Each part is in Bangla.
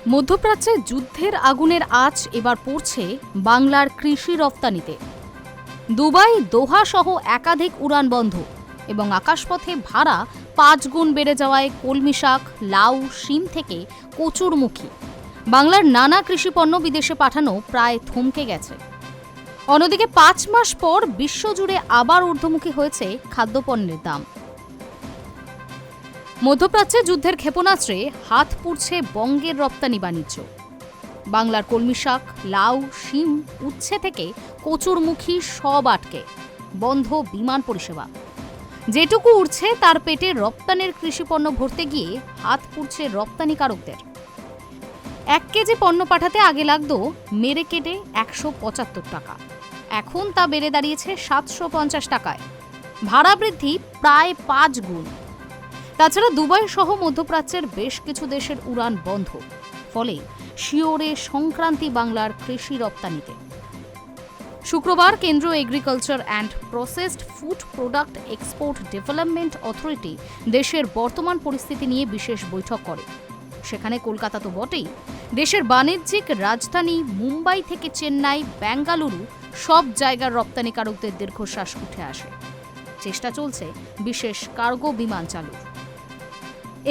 মধ্যপ্রাচ্যে যুদ্ধের আগুনের আঁচ এবার পড়ছে বাংলার কৃষি রপ্তানিতে। দুবাই, দোহা সহ একাধিক উড়ান বন্ধ এবং আকাশপথে ভাড়া ৫ গুণ বেড়ে যাওয়ায় কলমি শাক, লাউ, শিম থেকে কচুরমুখী বাংলার নানা কৃষিপণ্য বিদেশে পাঠানো প্রায় থমকে গেছে। অন্যদিকে ৫ মাস পর বিশ্বজুড়ে আবার ঊর্ধ্বমুখী হয়েছে খাদ্যপণ্যের দাম। মধ্যপ্রাচ্যে যুদ্ধের ক্ষেপণাস্ত্রে হাত পুড়ছে বঙ্গের রপ্তানি বাণিজ্য। বাংলার কলমি শাক, লাউ, শিম, উচ্ছে থেকে কচুরমুখী সব আটকে, বন্ধ বিমান পরিষেবা। যেটুকু উড়ছে তার পেটে রপ্তানির কৃষিপণ্য ভরতে গিয়ে হাত পুড়ছে রপ্তানিকারকদের। ১ কেজি পণ্য পাঠাতে আগে লাগতো মেরে কেটে ১৭৫ টাকা, এখন তা বেড়ে দাঁড়িয়েছে ৭৫০ টাকায়। ভাড়া বৃদ্ধি প্রায় ৫ গুণ। তাছাড়া দুবাই সহ মধ্যপ্রাচ্যের বেশ কিছু দেশের উড়ান বন্ধ, ফলে শিওরে সংক্রান্তি বাংলার কৃষি রপ্তানিতে। শুক্রবার কেন্দ্রীয় agriculture and processed food product export development authority দেশের বর্তমান পরিস্থিতি নিয়ে বিশেষ বৈঠক করে। সেখানে কলকাতা তো বটেই, দেশের বাণিজ্যিক রাজধানী মুম্বাই থেকে চেন্নাই, বেঙ্গালুরু সব জায়গার রপ্তানিকারকদের দীর্ঘশ্বাস উঠে আসে। চেষ্টা চলছে বিশেষ কার্গো বিমান চালুর।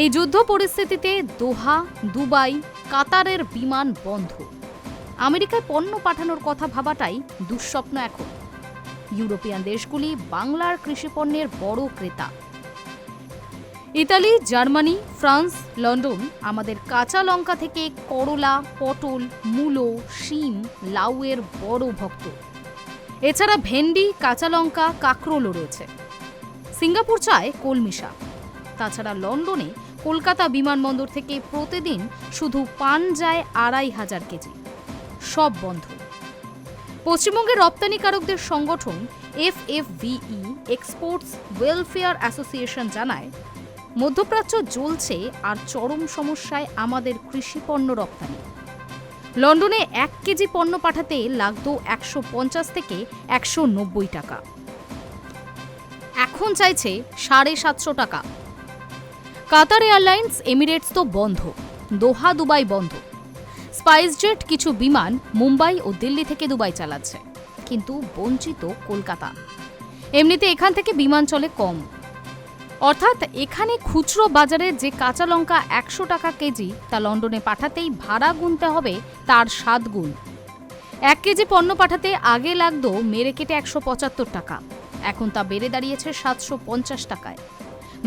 এই যুদ্ধ পরিস্থিতিতে দোহা, দুবাই, কাতারের বিমান বন্ধ। আমেরিকায় পণ্য পাঠানোর কথা ভাবাটাই দুঃস্বপ্ন এখন। ইউরোপিয়ান দেশগুলি বাংলার কৃষিপণ্যের বড় ক্রেতা। ইতালি, জার্মানি, ফ্রান্স, লন্ডন আমাদের কাঁচা লঙ্কা থেকে করলা, পটল, মূলো, শিম, লাউয়ের বড় ভক্ত। এছাড়া ভেন্ডি, কাঁচা লঙ্কা, কাঁকরোলও রয়েছে। সিঙ্গাপুর চায় কলমি শাক। তাছাড়া লন্ডনে কলকাতা বিমানবন্দর থেকে প্রতিদিন শুধু পান যায় ২৫০০ কেজি। সব বন্ধ। পশ্চিমবঙ্গের রপ্তানিকারকদের সংগঠন এফএফভিই এক্সপোর্টস ওয়েলফেয়ার অ্যাসোসিয়েশন জানায়, মধ্যপ্রাচ্য জ্বলছে আর চরম সমস্যায় আমাদের কৃষিপণ্য রপ্তানি। লন্ডনে ১ কেজি পণ্য পাঠাতে লাগতো ১৫০ থেকে ১৯০ টাকা, এখন চাইছে ৭৫০ টাকা। কাতার এয়ারলাইন্স, এমিরেটস তো বন্ধ, দোহা, দুবাই বন্ধ। স্পাইসজেট কিছু বিমান মুম্বাই ও দিল্লি থেকে দুবাই চালাচ্ছে, কিন্তু বঞ্চিত কলকাতা। এমনিতে এখান থেকে বিমান চলে কম, অর্থাৎ এখানে খুচরো বাজারে যে কাঁচা লঙ্কা ১০০ টাকা কেজি, তা লন্ডনে পাঠাতেই ভাড়া গুনতে হবে তার ৭ গুণ। ১ কেজি পণ্য পাঠাতে আগে লাগতো মেরে কেটে ১৭৫ টাকা, এখন তা বেড়ে দাঁড়িয়েছে ৭৫০ টাকায়।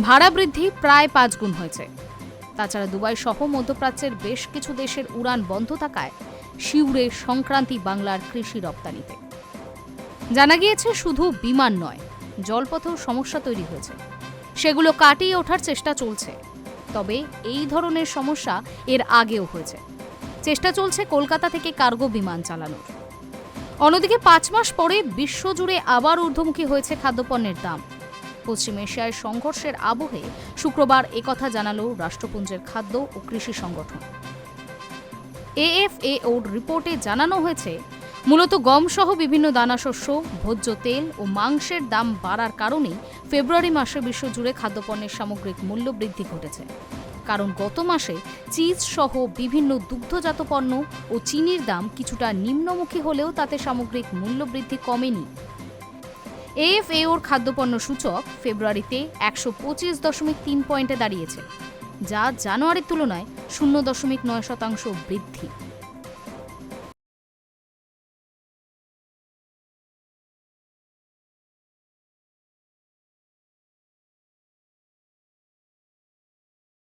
ভাড়া বৃদ্ধি প্রায় ৫ গুণ হয়েছে। তাছাড়া দুবাই সহ মধ্যপ্রাচ্যের বেশ কিছু দেশের উড়ান বন্ধ থাকায় শিউরে সংক্রান্তি বাংলার কৃষি রপ্তানিতে। জানা গিয়েছে শুধু বিমান নয়, জলপথেও সমস্যা তৈরি হয়েছে। সেগুলো কাটিয়ে ওঠার চেষ্টা চলছে। তবে এই ধরনের সমস্যা এর আগেও হয়েছে। চেষ্টা চলছে কলকাতা থেকে কার্গো বিমান চালানোর। অন্যদিকে ৫ মাস পরে বিশ্বজুড়ে আবার ঊর্ধ্বমুখী হয়েছে খাদ্যপণ্যের দাম। পশ্চিম এশিয়ায় সংঘর্ষের আবহে শুক্রবার একথা জানালো রাষ্ট্রপুঞ্জের খাদ্য ও কৃষি সংগঠন। এএফএওর রিপোর্টে জানানো হয়েছে, মূলত গম সহ বিভিন্ন দানাশস্য, ভোজ্য তেল ও মাংসের দাম বাড়ার কারণেই ফেব্রুয়ারি মাসে বিশ্বজুড়ে খাদ্যপণ্যের সামগ্রিক মূল্য বৃদ্ধি ঘটেছে। কারণ গত মাসে চিজ সহ বিভিন্ন দুগ্ধজাত পণ্য ও চিনির দাম কিছুটা নিম্নমুখী হলেও তাতে সামগ্রিক মূল্য বৃদ্ধি কমেনি। এএফএওর খাদ্যপণ্য সূচক ফেব্রুয়ারিতে ১২৫.৩ পয়েন্টে দাঁড়িয়েছে, যা জানুয়ারির তুলনায় ০.৯% বৃদ্ধি।